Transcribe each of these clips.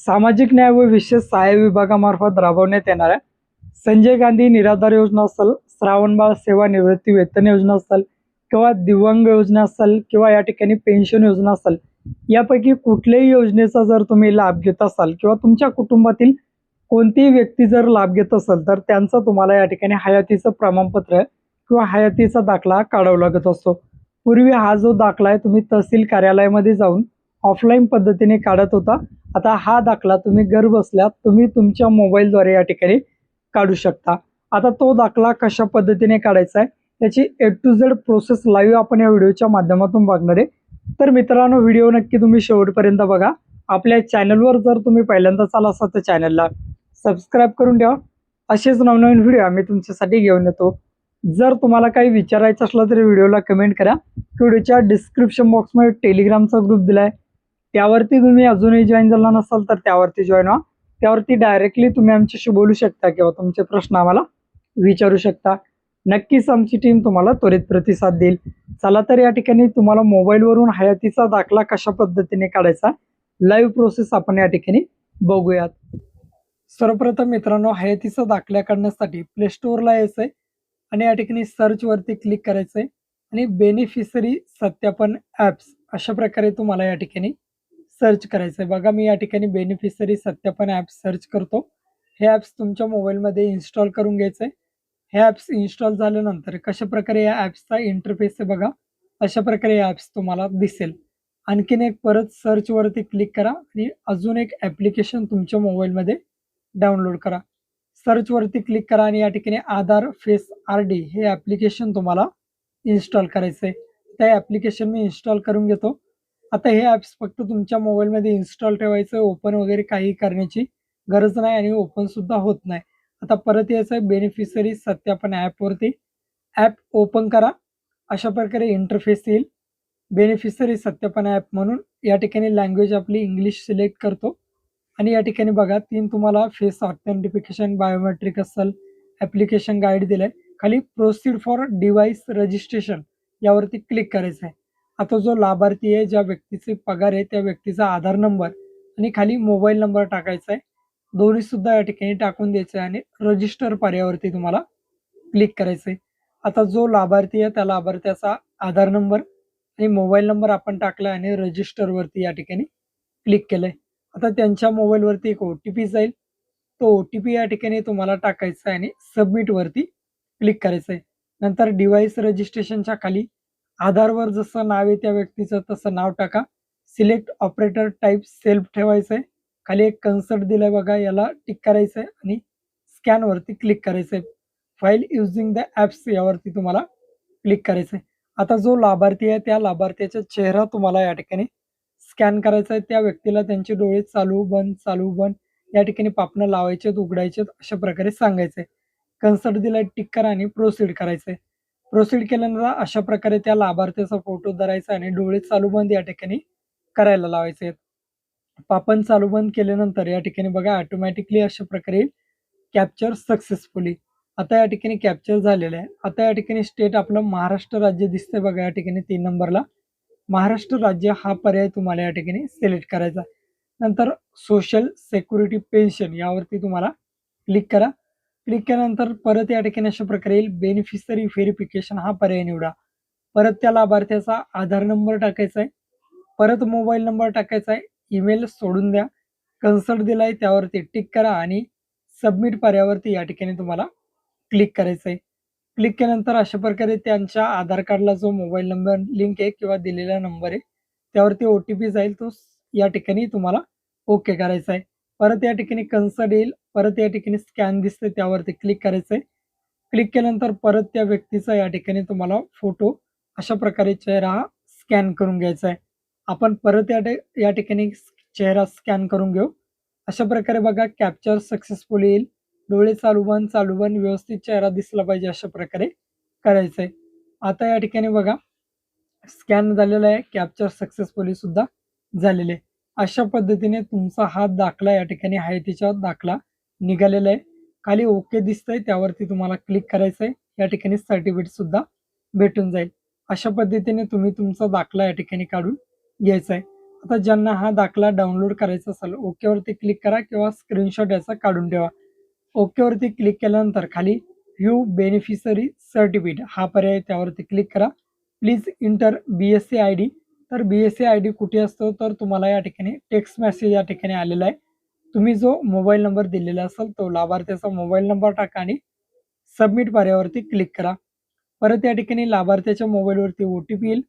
सामाजिक न्याय व विशेष सहाय्य विभागामार्फत राबवण्यात येणाऱ्या संजय गांधी निराधार योजना असेल, श्रावणबाळ सेवा निवृत्ती वेतन योजना असेल किंवा दिव्यांग योजना असेल किंवा या ठिकाणी पेन्शन योजना असेल, यापैकी कुठल्याही योजनेचा जर तुम्ही लाभ घेत असाल किंवा तुमच्या कुटुंबातील कोणतीही व्यक्ती जर लाभ घेत असेल तर त्यांचा तुम्हाला या ठिकाणी हयातीचं प्रमाणपत्र किंवा हयातीचा दाखला काढावा लागत असतो. पूर्वी हा जो दाखला आहे तुम्ही तहसील कार्यालयामध्ये जाऊन ऑफलाईन पद्धतीने काढत होता. आता हा दाखला तुम्ही घर बसल्या तुम्ही तुमच्या मोबाईलद्वारे या ठिकाणी काढू शकता. आता तो दाखला कशा पद्धतीने काढायचा आहे त्याची ए टू झेड प्रोसेस लाईव्ह आपण या व्हिडिओच्या माध्यमातून बघणार आहे. तर मित्रांनो, व्हिडिओ नक्की तुम्ही शेवटपर्यंत बघा. आपल्या चॅनलवर जर तुम्ही पहिल्यांदाच आला असाल तर चॅनलला सबस्क्राईब करून ठेवा. असेच नवनवीन व्हिडिओ आम्ही तुमच्यासाठी घेऊन येतो. जर तुम्हाला काही विचारायचं असलं तर व्हिडिओला कमेंट करा. व्हिडिओच्या डिस्क्रिप्शन बॉक्समध्ये टेलिग्रामचा ग्रुप दिलाय, त्यावरती तुम्ही अजूनही जॉईन झाला नसाल तर त्यावरती जॉईन व्हा. त्यावरती डायरेक्टली तुम्ही आमच्याशी बोलू शकता किंवा तुमचे प्रश्न आम्हाला विचारू शकता. नक्कीच आमची टीम तुम्हाला त्वरित प्रतिसाद देईल. चला तर या ठिकाणी तुम्हाला मोबाईलवरून हयातीचा दाखला कशा पद्धतीने काढायचा लाईव्ह प्रोसेस आपण या ठिकाणी बघूयात. सर्वप्रथम मित्रांनो, हयातीचा दाखला काढण्यासाठी प्ले स्टोअरला यायचं आहे आणि या ठिकाणी सर्च वरती क्लिक करायचं आहे आणि बेनिफिशरी सत्यापन ॲप्स अशा प्रकारे तुम्हाला या ठिकाणी सर्च करायचं आहे. बघा, मी या ठिकाणी बेनिफिशरी सत्यापन ॲप सर्च करतो. हे ॲप्स तुमच्या मोबाईलमध्ये इन्स्टॉल करून घ्यायचं आहे. हे ॲप्स इन्स्टॉल झाल्यानंतर कशा प्रकारे या ॲप्सचा इंटरफेस आहे बघा, अशा प्रकारे या ॲप्स तुम्हाला दिसेल. आणखीन एक परत सर्चवरती क्लिक करा आणि अजून एक ॲप्लिकेशन तुमच्या मोबाईलमध्ये डाउनलोड करा. सर्चवरती क्लिक करा आणि या ठिकाणी आधार फेस RD हे ॲप्लिकेशन तुम्हाला इन्स्टॉल करायचं आहे. त्या ॲप्लिकेशन मी इन्स्टॉल करून घेतो. आता हे ॲप्स फक्त तुमच्या मोबाईलमध्ये इन्स्टॉल ठेवायचं, ओपन वगैरे काही करण्याची गरज नाही आणि ओपन सुद्धा होत नाही. आता परत यायचं आहे बेनिफिशरी सत्यापन ॲपवरती. ॲप ओपन करा. अशा प्रकारे इंटरफेस येईल. बेनिफिशरी सत्यापन ॲप म्हणून या ठिकाणी लँग्वेज आपली इंग्लिश सिलेक्ट करतो आणि या ठिकाणी बघा 3 तुम्हाला फेस ऑथेंटिफिकेशन, बायोमेट्रिक असेल, ॲप्लिकेशन गाईड दिलंय. खाली प्रोसीड फॉर डिव्हाइस रजिस्ट्रेशन यावरती क्लिक करायचं आहे. आता जो लाभार्थी आहे, ज्या व्यक्तीचे पगार आहे त्या व्यक्तीचा आधार नंबर आणि खाली मोबाईल नंबर टाकायचा आहे. दोन्ही सुद्धा या ठिकाणी टाकून द्यायचं आहे आणि रजिस्टर पर्यावरती तुम्हाला क्लिक करायचं आहे. आता जो लाभार्थी आहे त्या लाभार्थ्याचा आधार नंबर आणि मोबाईल नंबर आपण टाकला आणि रजिस्टरवरती या ठिकाणी क्लिक केलंय. आता त्यांच्या मोबाईलवरती एक OTP जाईल. तो OTP या ठिकाणी तुम्हाला टाकायचा आहे आणि सबमिटवरती क्लिक करायचं आहे. नंतर डिव्हाइस रजिस्ट्रेशनच्या खाली आधारवर जसं नाव आहे त्या व्यक्तीचं तसं नाव टाका. सिलेक्ट ऑपरेटर टाईप सेल्फ ठेवायचं आहे. खाली एक कन्सर्ट दिलाय बघा, याला टिक करायचं आहे आणि स्कॅनवरती क्लिक करायचं आहे. फाईल युजिंग द ॲप्स यावरती तुम्हाला क्लिक करायचं आहे. आता जो लाभार्थी आहे त्या लाभार्थ्याचा चेहरा तुम्हाला या ठिकाणी स्कॅन करायचा आहे. त्या व्यक्तीला त्यांचे डोळे चालू बंद चालू बंद या ठिकाणी पापणं लावायचेत, उघडायचेत अशा प्रकारे सांगायचंय. कन्सर्ट दिलाय, टिक करा आणि प्रोसीड करायचंय. प्रोसीड केल्यानंतर अशा प्रकारे त्या लाभार्थ्याचा फोटो धरायचा आणि डोळे चालू बंद या ठिकाणी करायला लावायचे आहेत. पापण चालू बंद केल्यानंतर या ठिकाणी बघा ऑटोमॅटिकली अशा प्रकारे कॅप्चर सक्सेसफुली. आता या ठिकाणी कॅप्चर झालेलं आहे. आता या ठिकाणी स्टेट आपलं महाराष्ट्र राज्य दिसतंय बघा, या ठिकाणी 3 नंबरला महाराष्ट्र राज्य हा पर्याय तुम्हाला या ठिकाणी सिलेक्ट करायचा. नंतर सोशल सिक्युरिटी पेन्शन यावरती तुम्हाला क्लिक करा. क्लिक केल्यानंतर परत या ठिकाणी अशा प्रकारे येईल बेनिफिशरी व्हेरिफिकेशन हा पर्याय निवडा. परत त्या लाभार्थ्याचा आधार नंबर टाकायचा आहे. परत मोबाईल नंबर टाकायचा आहे. ईमेल सोडून द्या. कन्सर्ट दिलाय त्यावरती टिक करा आणि सबमिट पर्यावरती या ठिकाणी तुम्हाला क्लिक करायचं आहे. क्लिक केल्यानंतर अशा प्रकारे त्यांच्या आधार कार्डला जो मोबाईल नंबर लिंक आहे किंवा दिलेला नंबर आहे त्यावरती OTP जाईल, तो या ठिकाणी तुम्हाला ओके करायचा आहे. परत या ठिकाणी कन्सर्ट येईल. परत या ठिकाणी स्कॅन दिसते त्यावरती क्लिक करायचं आहे. क्लिक केल्यानंतर परत त्या व्यक्तीचा या ठिकाणी तुम्हाला फोटो अशा प्रकारे चेहरा स्कॅन करून घ्यायचा आहे. आपण परत या ठिकाणी चेहरा स्कॅन करून घेऊ. अशा प्रकारे बघा कॅप्चर सक्सेसफुल येईल. डोळे चालू बंद व्यवस्थित चेहरा दिसला पाहिजे अशा प्रकारे करायचं आहे. आता या ठिकाणी बघा स्कॅन झालेला आहे, कॅप्चर सक्सेसफुली सुद्धा झालेले आहे. अशा पद्धतीने तुमचा हा दाखला या ठिकाणी हयातीचा दाखला निघालेला आहे. खाली ओके दिसतंय त्यावरती तुम्हाला क्लिक करायचं आहे. या ठिकाणी सर्टिफिकेट सुद्धा भेटून जाईल. अशा पद्धतीने तुम्ही तुमचा दाखला या ठिकाणी काढून घ्यायचा आहे. आता ज्यांना हा दाखला डाउनलोड करायचा असेल ओकेवरती क्लिक करा किंवा स्क्रीनशॉट याचा काढून ठेवा. ओकेवरती क्लिक केल्यानंतर खाली व्ह्यू बेनिफिशरी सर्टिफिकेट हा पर्याय त्यावरती क्लिक करा. Please inter BSc I D. तर BSc आय डी कुठे असतो तर तुम्हाला या ठिकाणी टेक्स्ट मेसेज या ठिकाणी आलेला आहे. तुम्ही जो मोबाईल नंबर दिलेला असेल तो लाभार्थ्याचा मोबाईल नंबर टाका आणि सबमिट पर्यायावरती क्लिक करा. परत या ठिकाणी लाभार्थ्याच्या मोबाईलवरती OTP येईल.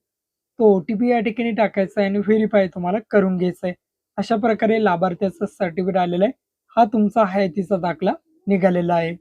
तो OTP या ठिकाणी टाकायचा आहे आणि व्हेरीफाय तुम्हाला करून घ्यायचं आहे. अशा प्रकारे लाभार्थ्याचं सर्टिफिकेट आलेलं आहे. हा तुमचा हयातीचा दाखला निघालेला आहे.